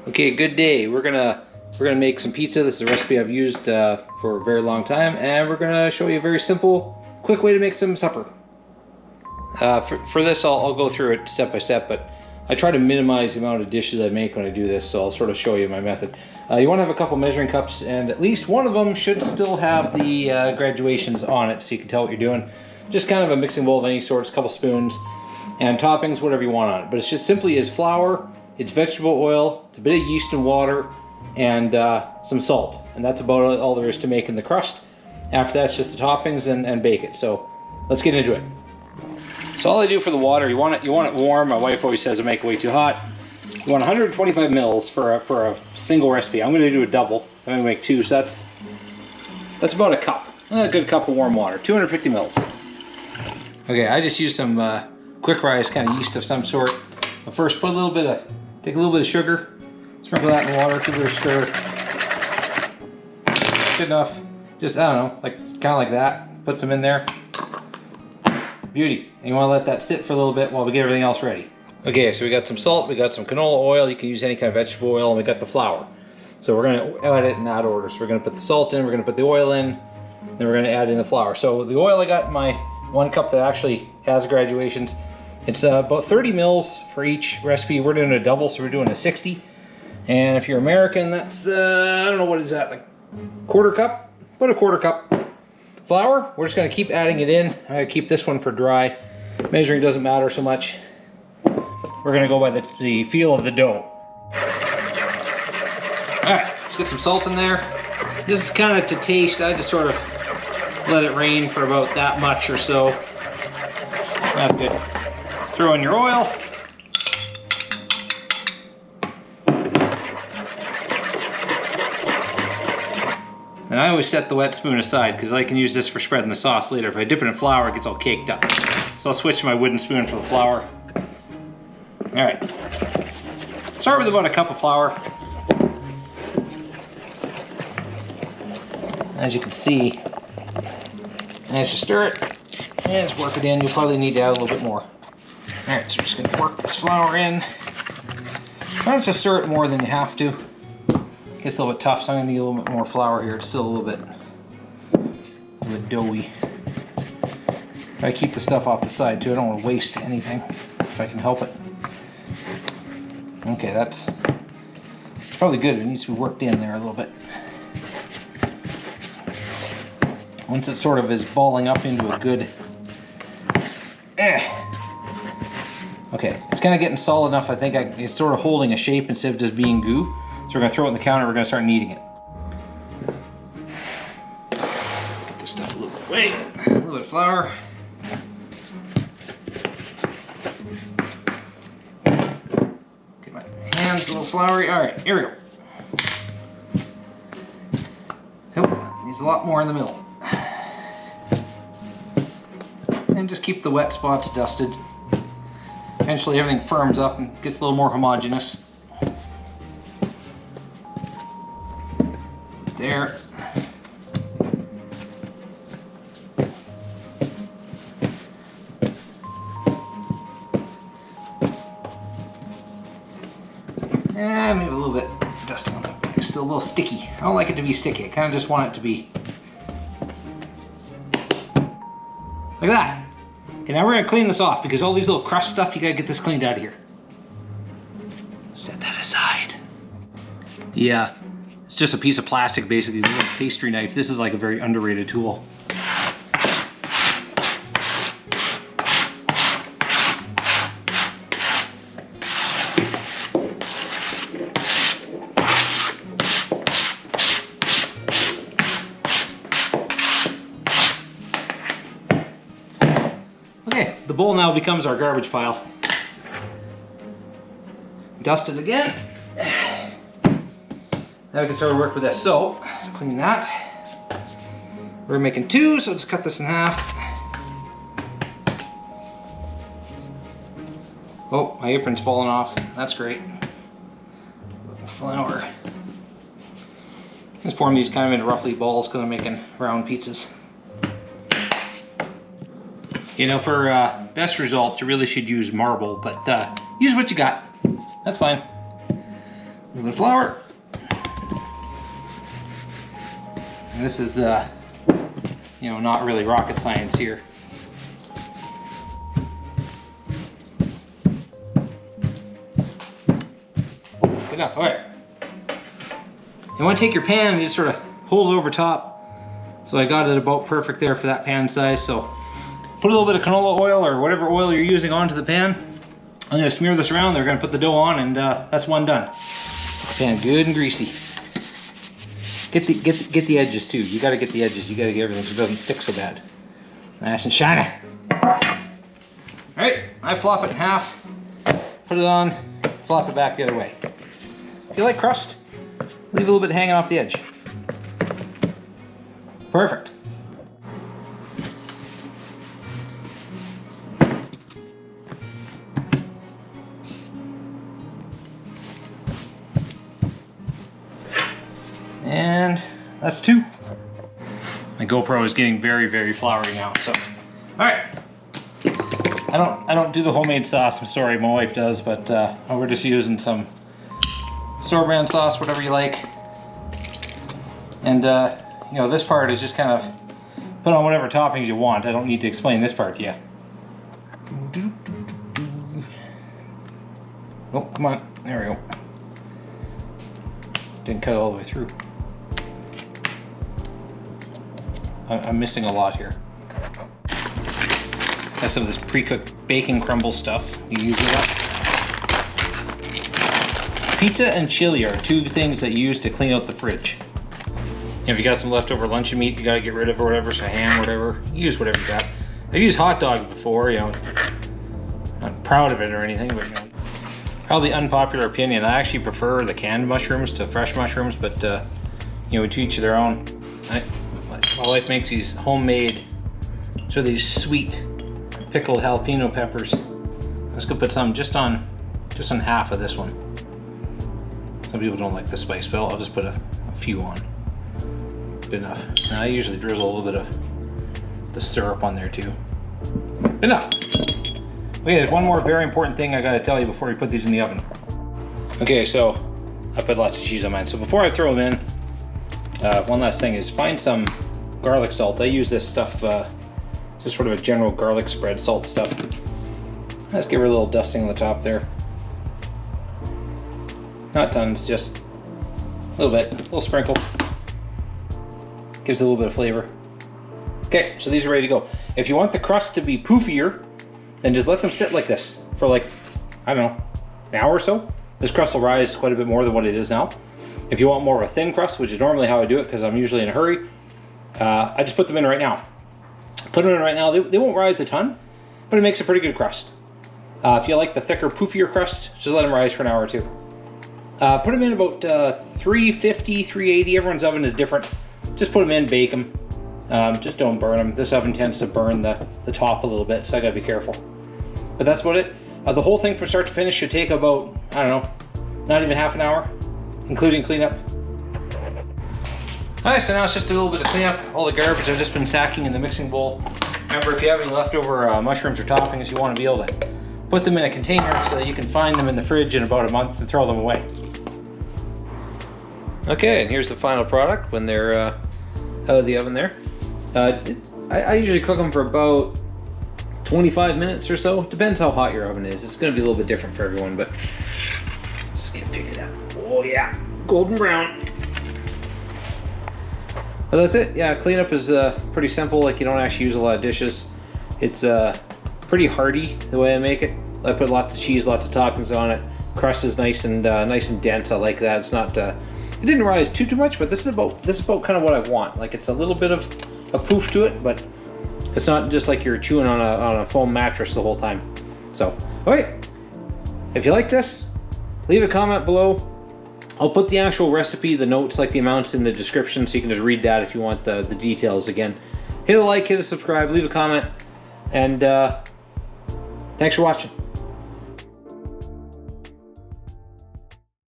Okay, good day. We're gonna make some pizza. This is a recipe I've used for a very long time, and we're gonna show you a very simple, quick way to make some supper. For this, I'll go through it step by step, but I try to minimize the amount of dishes I make when I do this, so I'll sort of show you my method. You want to have a couple measuring cups, and at least one of them should still have the graduations on it, so you can tell what you're doing. Just kind of a mixing bowl of any sorts, a couple spoons, and toppings, whatever you want on it. But it's just simply is flour, it's vegetable oil, it's a bit of yeast and water, and some salt. And that's about all there is to making the crust. After that, it's just the toppings and bake it. So let's get into it. So all I do for the water, you want it warm. My wife always says I make it way too hot. You want 125 mils for a single recipe. I'm going to do a double. I'm going to make two, so that's about a cup. A good cup of warm water, 250 mils. Okay, I just use some quick rise kind of yeast of some sort. But first, take a little bit of sugar, sprinkle that in the water, give it a stir. Good enough. Just, I don't know, kind of like that. Put some in there. Beauty. And you want to let that sit for a little bit while we get everything else ready. Okay, so we got some salt, we got some canola oil, you can use any kind of vegetable oil, and we got the flour. So we're going to add it in that order. So we're going to put the salt in, we're going to put the oil in, then we're going to add in the flour. So the oil I got in my 1 cup that actually has graduations. It's about 30 mils for each recipe. We're doing a double, so we're doing a 60. And if you're American, that's, I don't know, what is that, like quarter cup? About a quarter cup. Flour, we're just going to keep adding it in. I keep this one for dry. Measuring doesn't matter so much. We're going to go by the feel of the dough. Alright, let's get some salt in there. This is kind of to taste. I just sort of let it rain for about that much or so. That's good. Throw in your oil. And I always set the wet spoon aside because I can use this for spreading the sauce later. If I dip it in flour, it gets all caked up. So I'll switch to my wooden spoon for the flour. All right. Start with about a cup of flour. As you can see, as you stir it, and just work it in, you'll probably need to add a little bit more. All right, so we're just gonna work this flour in. Try not to stir it more than you have to. It gets a little bit tough, so I'm gonna need a little bit more flour here. It's still a little bit doughy. I keep the stuff off the side too. I don't want to waste anything if I can help it. Okay, it's probably good. It needs to be worked in there a little bit. Once it sort of is balling up into a good, okay, it's kind of getting solid enough. I think it's sort of holding a shape instead of just being goo. So we're gonna throw it on the counter. We're gonna start kneading it. Get this stuff a little bit away. A little bit of flour. Get my hands a little floury. All right, here we go. Oh, needs a lot more in the middle. And just keep the wet spots dusted. Eventually everything firms up and gets a little more homogeneous. There. And maybe a little bit dusting on that. It's still a little sticky. I don't like it to be sticky. I kind of just want it to be like that. Okay, now we're gonna clean this off because all these little crust stuff, you gotta get this cleaned out of here. Set that aside. Yeah, it's just a piece of plastic basically, a little pastry knife. This is like a very underrated tool. Okay, the bowl now becomes our garbage pile. Dust it again. Now we can start to work with this. So, clean that. We're making 2, so just cut this in half. Oh, my apron's falling off. That's great. Flour. Just form these kind of into roughly balls because I'm making round pizzas. You know, for best results, you really should use marble, but use what you got. That's fine. little bit of flour. And this is, you know, not really rocket science here. Good enough. All right. You want to take your pan and just sort of hold it over top. So I got it about perfect there for that pan size. So put a little bit of canola oil or whatever oil you're using onto the pan. I'm gonna smear this around. They're gonna put the dough on, and that's one done. Pan good and greasy. Get the edges too. You gotta get the edges. You gotta get everything so it doesn't stick so bad. Nice and shiny. All right, I flop it in half, put it on, flop it back the other way. If you like crust, leave a little bit hanging off the edge. Perfect. And that's 2. My GoPro is getting very, very floury now, so. All right. I don't do the homemade sauce, I'm sorry, my wife does, but we're just using some store brand sauce, whatever you like. And you know, this part is just kind of put on whatever toppings you want. I don't need to explain this part to you. Oh, come on, there we go. Didn't cut it all the way through. I'm missing a lot here. Got some of this pre-cooked bacon crumble stuff. You use it up. Pizza and chili are 2 things that you use to clean out the fridge. If you got some leftover luncheon meat you gotta get rid of or whatever, so ham, whatever, you use whatever you got. I've used hot dogs before, you know, not proud of it or anything, but you know. Probably unpopular opinion, I actually prefer the canned mushrooms to fresh mushrooms, but you know, to each their own. My wife makes these homemade, so these sweet pickled jalapeno peppers. I'm just gonna put some just on half of this one. Some people don't like the spice, but I'll just put a few on. Good enough. And I usually drizzle a little bit of the syrup on there too. Good enough. Okay, there's one more very important thing I gotta tell you before we put these in the oven. Okay, so I put lots of cheese on mine. So before I throw them in, one last thing is find some garlic salt. I use this stuff, just sort of a general garlic spread salt stuff. Let's give her a little dusting on the top there. Not tons, just a little bit, a little sprinkle. Gives it a little bit of flavor. Okay, so these are ready to go. If you want the crust to be poofier, then just let them sit like this for like, I don't know, an hour or so. This crust will rise quite a bit more than what it is now. If you want more of a thin crust, which is normally how I do it because I'm usually in a hurry, I just put them in right now. Put them in right now, they won't rise a ton, but it makes a pretty good crust. If you like the thicker, poofier crust, just let them rise for an hour or 2. Put them in about 350, 380, everyone's oven is different. Just put them in, bake them. Just don't burn them. This oven tends to burn the top a little bit, so I gotta be careful. But that's about it. The whole thing from start to finish should take about, I don't know, not even half an hour, including cleanup. Alright, so now it's just a little bit of cleanup. All the garbage I've just been stacking in the mixing bowl. Remember, if you have any leftover mushrooms or toppings, you want to be able to put them in a container so that you can find them in the fridge in about a month and throw them away. Okay, and here's the final product when they're out of the oven there. I usually cook them for about 25 minutes or so. Depends how hot your oven is. It's going to be a little bit different for everyone, but just get pick it up. Oh yeah, golden brown. But that's it. Yeah, cleanup is pretty simple. Like, you don't actually use a lot of dishes. It's pretty hearty the way I make it. I put lots of cheese, lots of toppings on it. Crust is nice and dense. I like that. It's not. It didn't rise too much, but this is about kind of what I want. Like, it's a little bit of a poof to it, but it's not just like you're chewing on a foam mattress the whole time. So, okay. If you like this, leave a comment below. I'll put the actual recipe, the notes, like the amounts in the description, so you can just read that if you want the details again. Hit a like, hit a subscribe, leave a comment, and thanks for watching.